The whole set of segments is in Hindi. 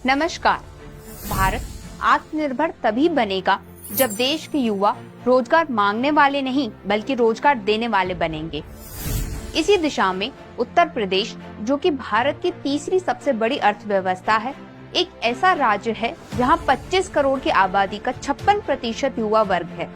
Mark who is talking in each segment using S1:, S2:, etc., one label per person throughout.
S1: नमस्कार। भारत आत्मनिर्भर तभी बनेगा जब देश के युवा रोजगार मांगने वाले नहीं बल्कि रोजगार देने वाले बनेंगे। इसी दिशा में उत्तर प्रदेश, जो कि भारत की तीसरी सबसे बड़ी अर्थव्यवस्था है, एक ऐसा राज्य है जहां 25 करोड़ की आबादी का 56% युवा वर्ग है।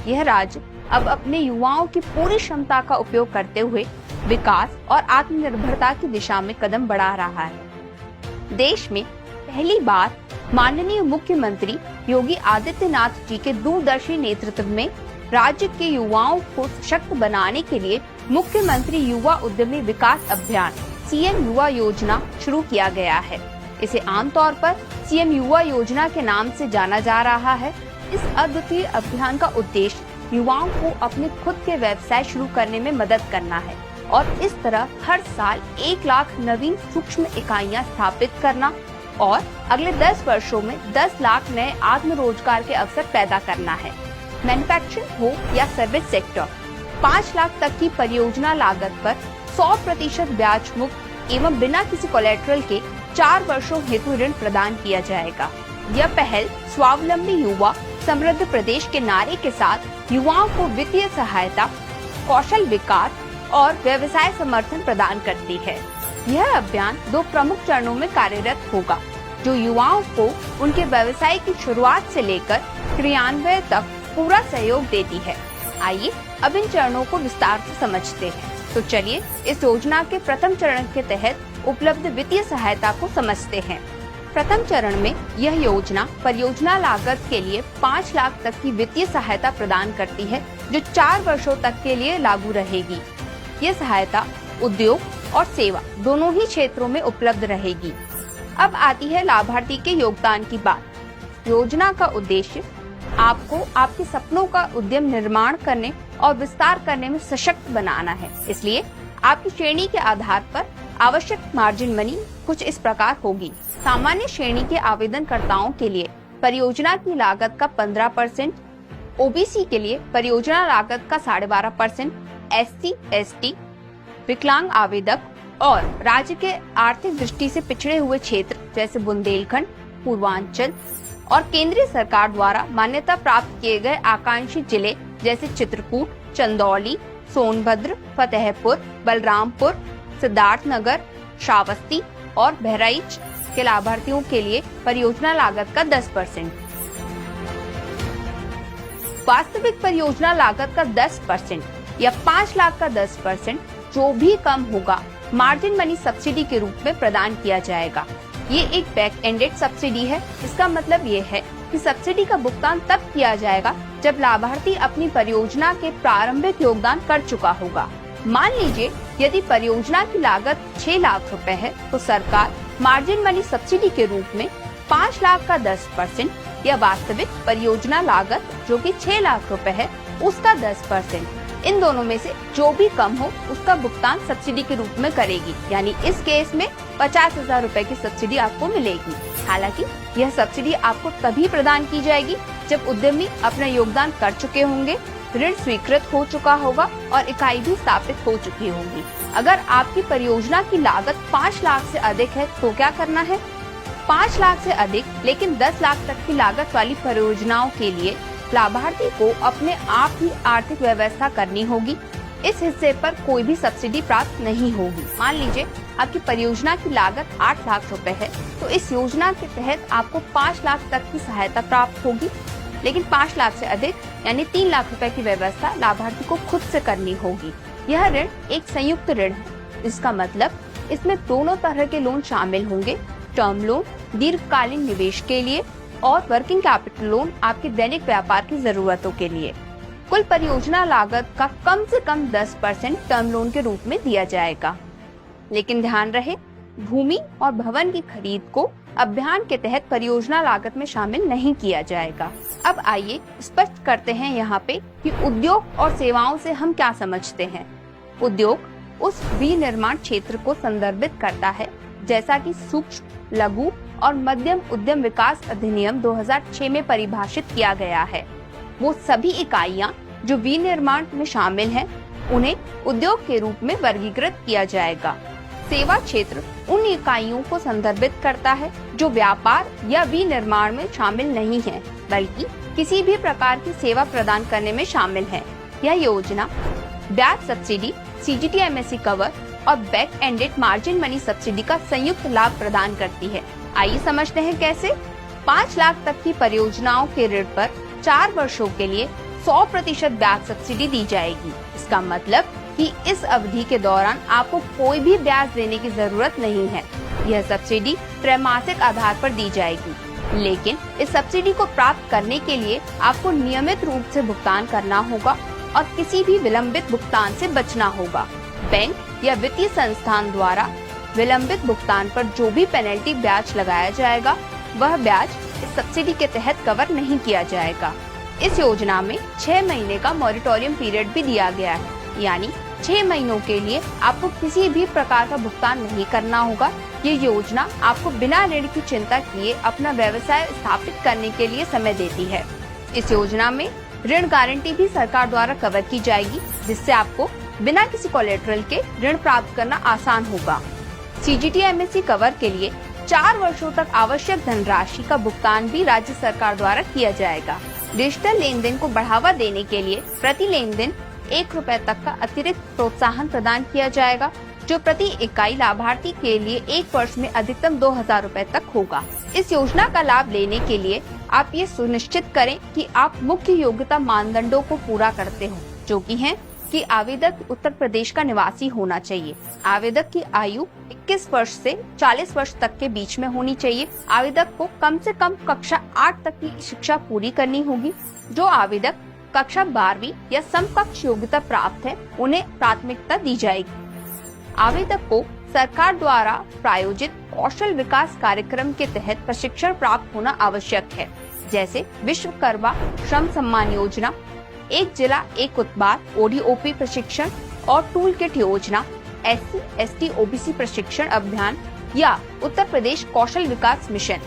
S1: यह राज्य अब अपने युवाओं की पूरी क्षमता का उपयोग करते हुए विकास और आत्मनिर्भरता की दिशा में कदम बढ़ा रहा है। देश में पहली बार माननीय मुख्यमंत्री योगी आदित्यनाथ जी के दूरदर्शी नेतृत्व में राज्य के युवाओं को सशक्त बनाने के लिए मुख्यमंत्री युवा उद्यमी विकास अभियान सीएम युवा योजना शुरू किया गया है। इसे आमतौर पर सीएम युवा योजना के नाम से जाना जा रहा है। इस अद्वितीय अभियान का उद्देश्य युवाओं को अपने खुद के व्यवसाय शुरू करने में मदद करना है और इस तरह हर साल 1 लाख नवीन सूक्ष्म इकाइयां स्थापित करना और अगले 10 वर्षों में 10 लाख नए आत्मरोजगार के अवसर पैदा करना है। मैन्युफैक्चरिंग हो या सर्विस सेक्टर, 5 लाख तक की परियोजना लागत पर 100% ब्याज मुक्त एवं बिना किसी कोलेटरल के 4 वर्षों हेतु ऋण प्रदान किया जाएगा। यह पहल स्वावलंबी युवा समृद्ध प्रदेश के नारे के साथ युवाओं को वित्तीय सहायता, कौशल विकास और व्यवसाय समर्थन प्रदान करती है। यह अभियान 2 प्रमुख चरणों में कार्यरत होगा, जो युवाओं को उनके व्यवसाय की शुरुआत से लेकर क्रियान्वयन तक पूरा सहयोग देती है। आइए अब इन चरणों को विस्तार से समझते हैं। तो चलिए इस योजना के प्रथम चरण के तहत उपलब्ध वित्तीय सहायता को समझते हैं। प्रथम चरण में यह योजना परियोजना लागत के लिए 5 लाख तक की वित्तीय सहायता प्रदान करती है, जो 4 वर्षों तक के लिए लागू रहेगी। यह सहायता उद्योग और सेवा दोनों ही क्षेत्रों में उपलब्ध रहेगी। अब आती है लाभार्थी के योगदान की बात। योजना का उद्देश्य आपको आपके सपनों का उद्यम निर्माण करने और विस्तार करने में सशक्त बनाना है। इसलिए आपकी श्रेणी के आधार पर आवश्यक मार्जिन मनी कुछ इस प्रकार होगी। सामान्य श्रेणी के आवेदनकर्ताओं के लिए परियोजना की लागत का 15%, ओबीसी के लिए परियोजना लागत का 12.5%, SC, ST, विकलांग आवेदक और राज्य के आर्थिक दृष्टि से पिछड़े हुए क्षेत्र जैसे बुंदेलखंड, पूर्वांचल और केंद्रीय सरकार द्वारा मान्यता प्राप्त किए गए आकांक्षी जिले जैसे चित्रकूट, चंदौली, सोनभद्र, फतेहपुर, बलरामपुर, सिद्धार्थनगर, श्रावस्ती और बहराइच के लाभार्थियों के लिए परियोजना लागत का 10%, वास्तविक परियोजना लागत का 10% या 5 लाख का 10%, जो भी कम होगा, मार्जिन मनी सब्सिडी के रूप में प्रदान किया जाएगा। ये एक बैक एंडेड सब्सिडी है। इसका मतलब ये है कि सब्सिडी का भुगतान तब किया जाएगा जब लाभार्थी अपनी परियोजना के प्रारंभिक योगदान कर चुका होगा। मान लीजिए यदि परियोजना की लागत 6 लाख रुपए है, तो सरकार मार्जिन मनी सब्सिडी के रूप में 5 लाख का 10% या वास्तविक परियोजना लागत जो कि 6 लाख रुपए है उसका 10%, इन दोनों में से जो भी कम हो उसका भुगतान सब्सिडी के रूप में करेगी। यानी इस केस में 50,000 रुपए की सब्सिडी आपको मिलेगी। हालांकि यह सब्सिडी आपको तभी प्रदान की जाएगी जब उद्यमी अपना योगदान कर चुके होंगे, ऋण स्वीकृत हो चुका होगा और इकाई भी स्थापित हो चुकी होगी। अगर आपकी परियोजना की लागत 5 लाख से अधिक है तो क्या करना है? 5 लाख से अधिक लेकिन 10 लाख तक की लागत वाली परियोजनाओं के लिए लाभार्थी को अपने आप ही आर्थिक व्यवस्था करनी होगी। इस हिस्से पर कोई भी सब्सिडी प्राप्त नहीं होगी। मान लीजिए आपकी परियोजना की लागत 8 लाख रुपए है, तो इस योजना के तहत आपको 5 लाख तक की सहायता प्राप्त होगी, लेकिन 5 लाख से अधिक यानी 3 लाख रुपए की व्यवस्था लाभार्थी को खुद से करनी होगी। यह ऋण एक संयुक्त ऋण है। इसका मतलब इसमें दोनों तरह के लोन शामिल होंगे, टर्म लोन दीर्घकालीन निवेश के लिए और वर्किंग कैपिटल लोन आपके दैनिक व्यापार की जरूरतों के लिए। कुल परियोजना लागत का कम से कम 10% टर्म लोन के रूप में दिया जाएगा। लेकिन ध्यान रहे, भूमि और भवन की खरीद को अभियान के तहत परियोजना लागत में शामिल नहीं किया जाएगा। अब आइए स्पष्ट करते हैं यहाँ पे कि उद्योग और सेवाओं से हम क्या समझते हैं। उद्योग उस विनिर्माण क्षेत्र को संदर्भित करता है जैसा कि सूक्ष्म, लघु और मध्यम उद्यम विकास अधिनियम 2006 में परिभाषित किया गया है। वो सभी इकाइयां जो विनिर्माण में शामिल हैं, उन्हें उद्योग के रूप में वर्गीकृत किया जाएगा। सेवा क्षेत्र उन इकाइयों को संदर्भित करता है जो व्यापार या विनिर्माण में शामिल नहीं है, बल्कि किसी भी प्रकार की सेवा प्रदान करने में शामिल है। यह योजना ब्याज सब्सिडी, CGT MSE कवर और back ended margin money subsidy का संयुक्त लाभ प्रदान करती है। आइए समझते हैं कैसे। 5 लाख तक की परियोजनाओं के ऋण पर 4 वर्षों के लिए 100% ब्याज सब्सिडी दी जाएगी। इसका मतलब कि इस अवधि के दौरान आपको कोई भी ब्याज देने की जरूरत नहीं है। यह सब्सिडी त्रैमासिक आधार पर दी जाएगी, लेकिन इस सब्सिडी को प्राप्त करने के लिए आपको नियमित रूप से भुगतान करना होगा और किसी भी विलंबित भुगतान से बचना होगा। बैंक या वित्तीय संस्थान द्वारा विलंबित भुगतान पर जो भी पेनल्टी ब्याज लगाया जाएगा, वह ब्याज इस सब्सिडी के तहत कवर नहीं किया जाएगा। इस योजना में 6 महीने का मॉरिटोरियम पीरियड भी दिया गया है, यानी 6 महीनों के लिए आपको किसी भी प्रकार का भुगतान नहीं करना होगा। ये योजना आपको बिना ऋण की चिंता किए अपना व्यवसाय स्थापित करने के लिए समय देती है। इस योजना में ऋण गारंटी भी सरकार द्वारा कवर की जाएगी, जिससे आपको बिना किसी कोलेटरल के ऋण प्राप्त करना आसान होगा। CGT MSE कवर के लिए 4 वर्षों तक आवश्यक धनराशि का भुगतान भी राज्य सरकार द्वारा किया जाएगा। डिजिटल लेन देन को बढ़ावा देने के लिए प्रति लेन देन 1 रुपए तक का अतिरिक्त प्रोत्साहन प्रदान किया जाएगा, जो प्रति इकाई लाभार्थी के लिए 1 वर्ष में अधिकतम 2000 रुपए तक होगा। इस योजना का लाभ लेने के लिए आप ये सुनिश्चित करें कि आप मुख्य योग्यता मानदंडों को पूरा करते हो, जो कि हैं कि आवेदक उत्तर प्रदेश का निवासी होना चाहिए। आवेदक की आयु 21 वर्ष से 40 वर्ष तक के बीच में होनी चाहिए। आवेदक को कम से कम कक्षा 8 तक की शिक्षा पूरी करनी होगी। जो आवेदक कक्षा 12वीं या समकक्ष योग्यता प्राप्त है, उन्हें प्राथमिकता दी जाएगी। आवेदक को सरकार द्वारा प्रायोजित कौशल विकास कार्यक्रम के तहत प्रशिक्षण प्राप्त होना आवश्यक है, जैसे विश्वकर्मा श्रम सम्मान योजना, एक जिला एक उत्पाद ODOP प्रशिक्षण और टूल किट योजना, SC ST OBC प्रशिक्षण अभियान या उत्तर प्रदेश कौशल विकास मिशन।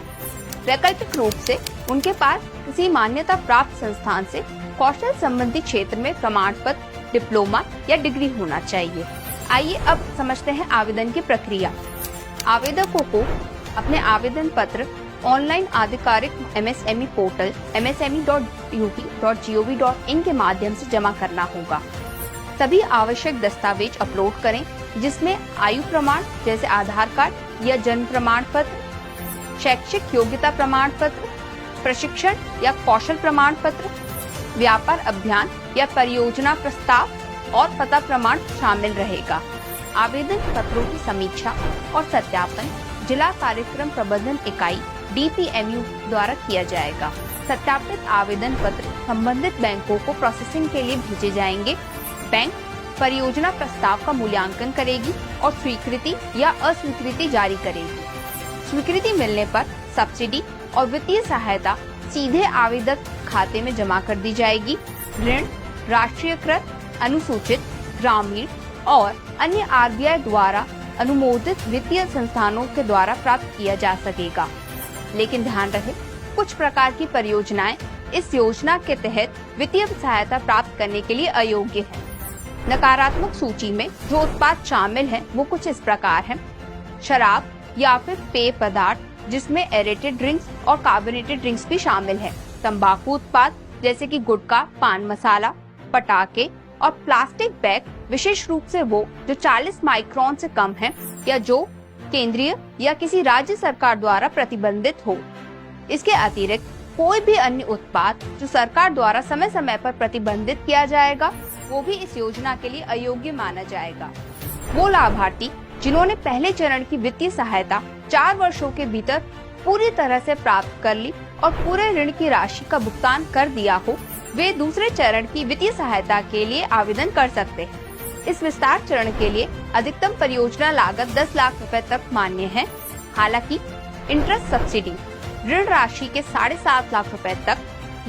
S1: वैकल्पिक रूप से उनके पास किसी मान्यता प्राप्त संस्थान से कौशल संबंधी क्षेत्र में प्रमाण पत्र, डिप्लोमा या डिग्री होना चाहिए। आइए अब समझते हैं आवेदन की प्रक्रिया। आवेदकों को अपने आवेदन पत्र ऑनलाइन आधिकारिक MSME पोर्टल msme.up.gov.in के माध्यम से जमा करना होगा। सभी आवश्यक दस्तावेज अपलोड करें, जिसमें आयु प्रमाण जैसे आधार कार्ड या जन्म प्रमाण पत्र, शैक्षिक योग्यता प्रमाण पत्र, प्रशिक्षण या कौशल प्रमाण पत्र, व्यापार अभियान या परियोजना प्रस्ताव और पता प्रमाण शामिल रहेगा। आवेदन पत्रों की समीक्षा और सत्यापन जिला कार्यक्रम प्रबंधन इकाई DPMU द्वारा किया जाएगा। सत्यापित आवेदन पत्र संबंधित बैंकों को प्रोसेसिंग के लिए भेजे जाएंगे। बैंक परियोजना प्रस्ताव का मूल्यांकन करेगी और स्वीकृति या अस्वीकृति जारी करेगी। स्वीकृति मिलने पर सब्सिडी और वित्तीय सहायता सीधे आवेदक खाते में जमा कर दी जाएगी। ऋण राष्ट्रीयकृत, अनुसूचित, ग्रामीण और अन्य RBI द्वारा अनुमोदित वित्तीय संस्थानों के द्वारा प्राप्त किया जा सकेगा। लेकिन ध्यान रहे, कुछ प्रकार की परियोजनाएं इस योजना के तहत वित्तीय सहायता प्राप्त करने के लिए अयोग्य हैं। नकारात्मक सूची में जो उत्पाद शामिल हैं, वो कुछ इस प्रकार हैं: शराब या फिर पेय पदार्थ जिसमें एरेटेड ड्रिंक्स और कार्बोनेटेड ड्रिंक्स भी शामिल है, तंबाकू उत्पाद जैसे कि गुटखा, पान मसाला, पटाखे और प्लास्टिक बैग, विशेष रूप से वो जो 40 माइक्रोन से कम है या जो केंद्रीय या किसी राज्य सरकार द्वारा प्रतिबंधित हो। इसके अतिरिक्त कोई भी अन्य उत्पाद जो सरकार द्वारा समय समय पर प्रतिबंधित किया जाएगा, वो भी इस योजना के लिए अयोग्य माना जाएगा। वो लाभार्थी जिन्होंने पहले चरण की वित्तीय सहायता 4 वर्षों के भीतर पूरी तरह से प्राप्त कर ली और पूरे ऋण की राशि का भुगतान कर दिया हो, वे दूसरे चरण की वित्तीय सहायता के लिए आवेदन कर सकते हैं। इस विस्तार चरण के लिए अधिकतम परियोजना लागत 10 लाख रुपए तक मान्य है। हालांकि इंटरेस्ट सब्सिडी ऋण राशि के 7.5 लाख रुपए तक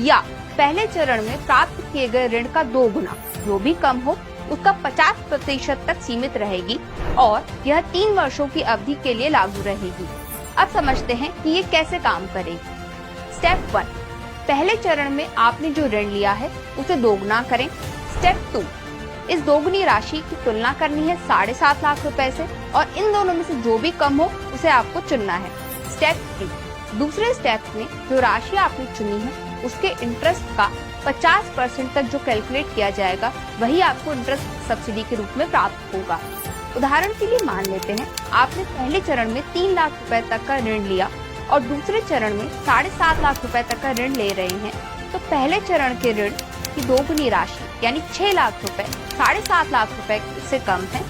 S1: या पहले चरण में प्राप्त किए गए ऋण का 2 गुना, जो भी कम हो उसका 50% तक सीमित रहेगी और यह 3 वर्षों की अवधि के लिए लागू रहेगी। अब समझते हैं कि ये कैसे काम करेगी। स्टेप 1, पहले चरण में आपने जो ऋण लिया है उसे 2 गुना करें। स्टेप 2, इस दोगुनी राशि की तुलना करनी है 7.5 लाख रुपए से और इन दोनों में से जो भी कम हो उसे आपको चुनना है। स्टेप 3, दूसरे स्टेप में जो राशि आपने चुनी है उसके इंटरेस्ट का 50% तक जो कैलकुलेट किया जाएगा वही आपको इंटरेस्ट सब्सिडी के रूप में प्राप्त होगा। उदाहरण के लिए मान लेते हैं आपने पहले चरण में 3 लाख रुपए तक का ऋण लिया और दूसरे चरण में 7.5 लाख रुपए तक का ऋण ले रहे हैं, तो पहले चरण के ऋण की दोगुनी राशि यानी 6 लाख रुपए 7.5 लाख रुपए से कम है।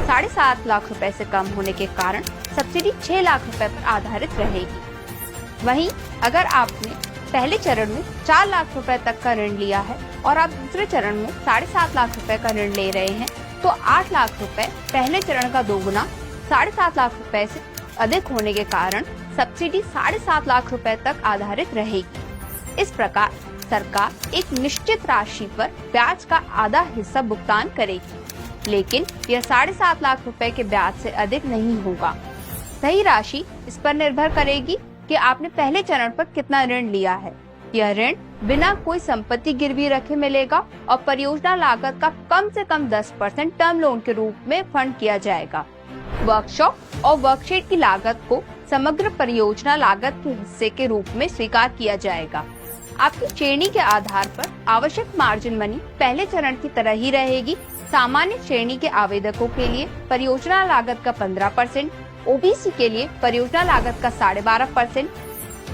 S1: 7.5 लाख रुपए से कम होने के कारण सब्सिडी 6 लाख रुपए पर आधारित रहेगी। वहीं अगर आपने पहले चरण में 4 लाख रुपए तक का ऋण लिया है और आप दूसरे चरण में 7.5 लाख रुपए का ऋण ले रहे हैं, तो 8 लाख रुपए पहले चरण का दोगुना 7.5 लाख रुपए से अधिक होने के कारण सब्सिडी 7.5 लाख रुपए तक आधारित रहेगी। इस प्रकार सरकार एक निश्चित राशि पर ब्याज का आधा हिस्सा भुगतान करेगी, लेकिन यह 7.5 लाख रुपए के ब्याज से अधिक नहीं होगा। सही राशि इस पर निर्भर करेगी कि आपने पहले चरण पर कितना ऋण लिया है। यह ऋण बिना कोई संपत्ति गिरवी रखे मिलेगा और परियोजना लागत का कम से कम 10% टर्म लोन के रूप में फंड किया जाएगा। वर्कशॉप और वर्कशीट की लागत को समग्र परियोजना लागत के हिस्से के रूप में स्वीकार किया जाएगा। आपकी श्रेणी के आधार पर आवश्यक मार्जिन मनी पहले चरण की तरह ही रहेगी। सामान्य श्रेणी के आवेदकों के लिए परियोजना लागत का 15%, ओबीसी के लिए परियोजना लागत का 12.5%,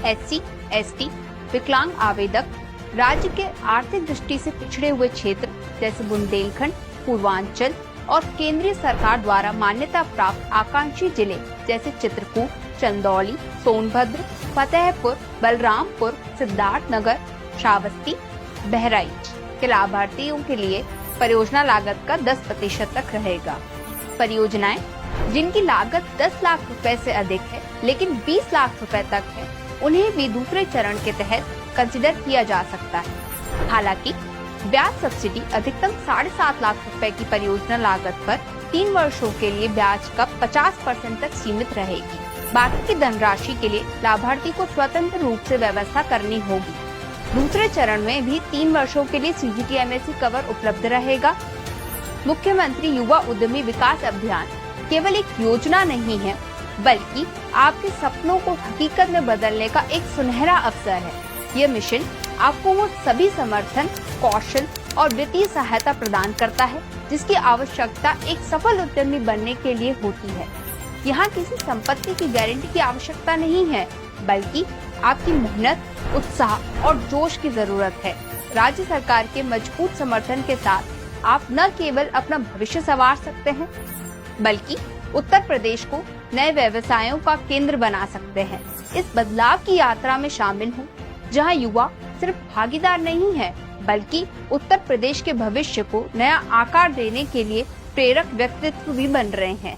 S1: SC, ST, विकलांग आवेदक, राज्य के आर्थिक दृष्टि से पिछड़े हुए क्षेत्र जैसे बुंदेलखंड, पूर्वांचल और केंद्रीय सरकार द्वारा मान्यता प्राप्त आकांक्षी जिले जैसे चित्रकूट, चंदौली, सोनभद्र, फतेहपुर, बलरामपुर, सिद्धार्थनगर, श्रावस्ती, बहराइच के लाभार्थियों के लिए परियोजना लागत का 10% तक रहेगा। परियोजनाएं जिनकी लागत 10 लाख रुपए से अधिक है लेकिन 20 लाख रुपए तक है, उन्हें भी दूसरे चरण के तहत कंसिडर किया जा सकता है। हालांकि ब्याज सब्सिडी अधिकतम 7.5 लाख रुपए की परियोजना लागत पर 3 वर्षों के लिए ब्याज का 50% तक सीमित रहेगी। बाकी की धनराशि के लिए लाभार्थी को स्वतंत्र रूप से व्यवस्था करनी होगी। दूसरे चरण में भी 3 वर्षों के लिए CGTMSE कवर उपलब्ध रहेगा। मुख्यमंत्री युवा उद्यमी विकास अभियान केवल एक योजना नहीं है, बल्कि आपके सपनों को हकीकत में बदलने का एक सुनहरा अवसर है। यह मिशन आपको वो सभी समर्थन, कौशल और वित्तीय सहायता प्रदान करता है जिसकी आवश्यकता एक सफल उद्यमी बनने के लिए होती है। यहाँ किसी संपत्ति की गारंटी की आवश्यकता नहीं है, बल्कि आपकी मेहनत, उत्साह और जोश की जरूरत है। राज्य सरकार के मजबूत समर्थन के साथ आप न केवल अपना भविष्य संवार सकते हैं, बल्कि उत्तर प्रदेश को नए व्यवसायों का केंद्र बना सकते हैं। इस बदलाव की यात्रा में शामिल हों, जहां युवा सिर्फ भागीदार नहीं है, बल्कि उत्तर प्रदेश के भविष्य को नया आकार देने के लिए प्रेरक व्यक्तित्व भी बन रहे हैं।